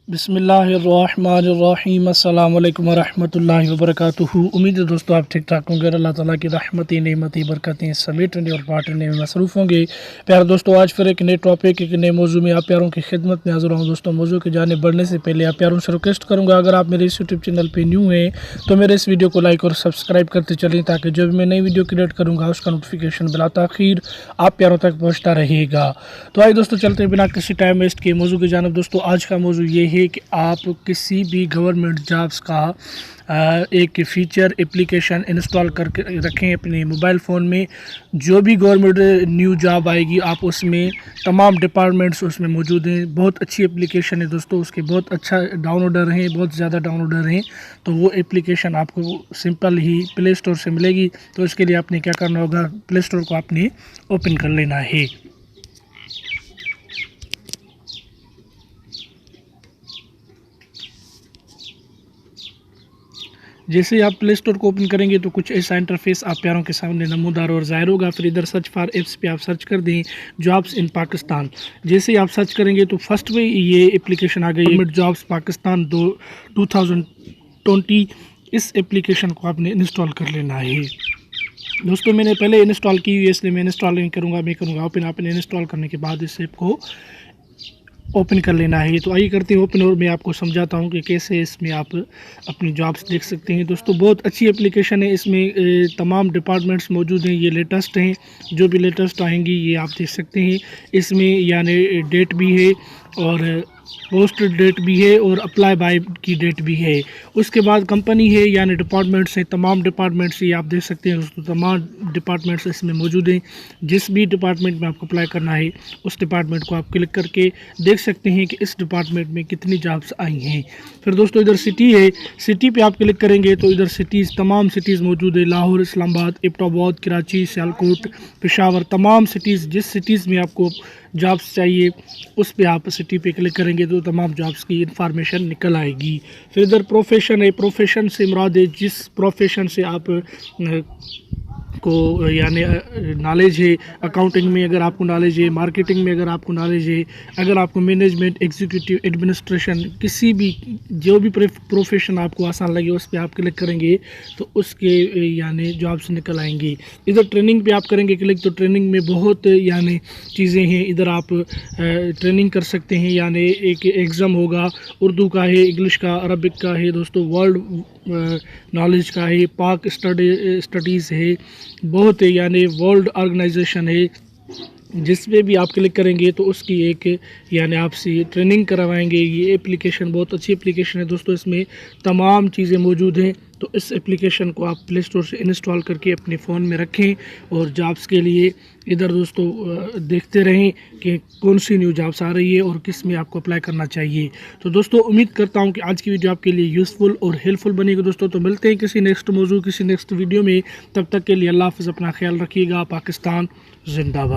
بسم اللہ الرحمن الرحیم، السلام علیکم ورحمۃ اللہ وبرکاتہ۔ امید ہے دوستوں آپ ٹھیک ٹھاک ہوں گے، اللہ تعالیٰ کی رحمتی نعمتی برکتیں سمیٹنے اور بانٹنے میں مصروف ہوں گے۔ پیارے دوستوں، آج پھر ایک نئے ٹاپک ایک نئے موضوع میں آپ پیاروں کی خدمت میں حاضر ہوں۔ دوستوں، موضوع کی جانب بڑھنے سے پہلے آپ پیاروں سے ریکویسٹ کروں گا، اگر آپ میرے اس یوٹیوب چینل پہ نیو ہیں تو میرے اس ویڈیو کو لائک اور سبسکرائب کرتے چلیں، تاکہ جب میں نئی ویڈیو کریٹ کروں گا اس کا نوٹیفیکیشن بلا تاخیر آپ پیاروں تک پہنچتا رہے گا۔ تو آئیے دوستوں، چلتے ہیں بنا کسی ٹائم ویسٹ کے موضوع کی جانب۔ دوستوں، آج کا موضوع یہ ہے کہ آپ کسی بھی گورنمنٹ جابز کا ایک فیچر اپلیکیشن انسٹال کر کے رکھیں اپنے موبائل فون میں۔ جو بھی گورنمنٹ نیو جاب آئے گی، آپ اس میں تمام ڈپارٹمنٹس اس میں موجود ہیں۔ بہت اچھی اپلیکیشن ہے دوستوں، اس کے بہت اچھا ڈاؤن لوڈر ہیں، بہت زیادہ ڈاؤن لوڈر ہیں۔ تو وہ اپلیکیشن آپ کو سمپل ہی پلے اسٹور سے ملے گی۔ تو اس کے لیے آپ نے کیا کرنا ہوگا، پلے اسٹور کو آپ نے اوپن کر لینا ہے۔ جیسے آپ پلے اسٹور کو اوپن کریں گے تو کچھ ایسا انٹرفیس آپ پیاروں کے سامنے نمودار اور ظاہر ہوگا۔ پھر ادھر سرچ فار ایپس پہ آپ سرچ کر دیں جابس ان پاکستان۔ جیسے ہی آپ سرچ کریں گے تو فرسٹ میں یہ اپلیکیشن آ گئی گورنمنٹ جابس پاکستان 2020۔ اس اپلیکیشن کو آپ نے انسٹال کر لینا ہے۔ دوستوں، میں نے پہلے انسٹال کی ہوئی ہے، اس لیے میں انسٹال نہیں کروں گا، میں کروں گا اوپن۔ آپ نے انسٹال کرنے کے بعد اس ایپ کو اوپن کر لینا ہے۔ تو آئیے کرتے ہیں اوپن، اور میں آپ کو سمجھاتا ہوں کہ کیسے اس میں آپ اپنی جابس دیکھ سکتے ہیں۔ دوستوں، بہت اچھی اپلیکیشن ہے، اس میں تمام ڈپارٹمنٹس موجود ہیں، یہ لیٹسٹ ہیں، جو بھی لیٹسٹ آئیں گی یہ آپ دیکھ سکتے ہیں۔ اس میں یعنی ڈیٹ بھی ہے اور پوسٹ ڈیٹ بھی ہے اور اپلائی بائی کی ڈیٹ بھی ہے۔ اس کے بعد کمپنی ہے یعنی ڈپارٹمنٹس ہیں، تمام ڈپارٹمنٹس یہ آپ دیکھ سکتے ہیں دوستوں، تمام ڈپارٹمنٹس اس میں موجود ہیں۔ جس بھی ڈپارٹمنٹ میں آپ کو اپلائی کرنا ہے اس ڈپارٹمنٹ کو آپ کلک کر کے دیکھ سکتے ہیں کہ اس ڈپارٹمنٹ میں کتنی جابس آئی ہیں۔ پھر دوستوں، ادھر سٹی ہے، سٹی پہ آپ کلک کریں گے تو ادھر سٹیز، تمام سٹیز موجود ہے، لاہور، اسلام آباد، ایبٹ آباد، کراچی، سیالکوٹ، پشاور، تمام سٹیز۔ جس سٹیز میں آپ کو جابس چاہیے اس پہ آپ سٹی پہ کلک کریں گے تو تمام جابس کی انفارمیشن نکل آئے گی۔ پھر ادھر پروفیشن ہے، پروفیشن سے مراد ہے جس پروفیشن سے آپ کو یعنی نالج ہے، اکاؤنٹنگ میں اگر آپ کو نالج ہے، مارکیٹنگ میں اگر آپ کو نالج ہے، اگر آپ کو مینجمنٹ، ایگزیکیوٹیو، ایڈمنسٹریشن، کسی بھی جو بھی پروفیشن آپ کو آسان لگے اس پہ آپ کلک کریں گے تو اس کے یعنی جابس نکل آئیں گی۔ ادھر ٹریننگ پہ آپ کریں گے کلک تو ٹریننگ میں بہت یعنی چیزیں ہیں، ادھر آپ ٹریننگ کر سکتے ہیں۔ یعنی ایک ایگزام ہوگا، اردو کا ہے، انگلش کا، عربک کا ہے دوستوں، ورلڈ نالج کا ہے، پاک اسٹڈیز ہے، بہت ہے، یعنی ورلڈ آرگنائزیشن ہے۔ جس پہ بھی آپ کلک کریں گے تو اس کی ایک یعنی آپ سے ٹریننگ کروائیں گے۔ یہ اپلیکیشن بہت اچھی اپلیکیشن ہے دوستوں، اس میں تمام چیزیں موجود ہیں۔ تو اس اپلیکیشن کو آپ پلے اسٹور سے انسٹال کر کے اپنے فون میں رکھیں اور جابس کے لیے ادھر دوستوں دیکھتے رہیں کہ کون سی نیو جابس آ رہی ہے اور کس میں آپ کو اپلائی کرنا چاہیے۔ تو دوستوں، امید کرتا ہوں کہ آج کی ویڈیو آپ کے لیے یوزفل اور ہیلپ فل بنے گی دوستوں۔ تو ملتے ہیں کسی نیکسٹ موضوع، کسی نیکسٹ ویڈیو میں، تب تک کے لیے اللہ حافظ، اپنا خیال رکھیے گا۔ پاکستان زندہ باد۔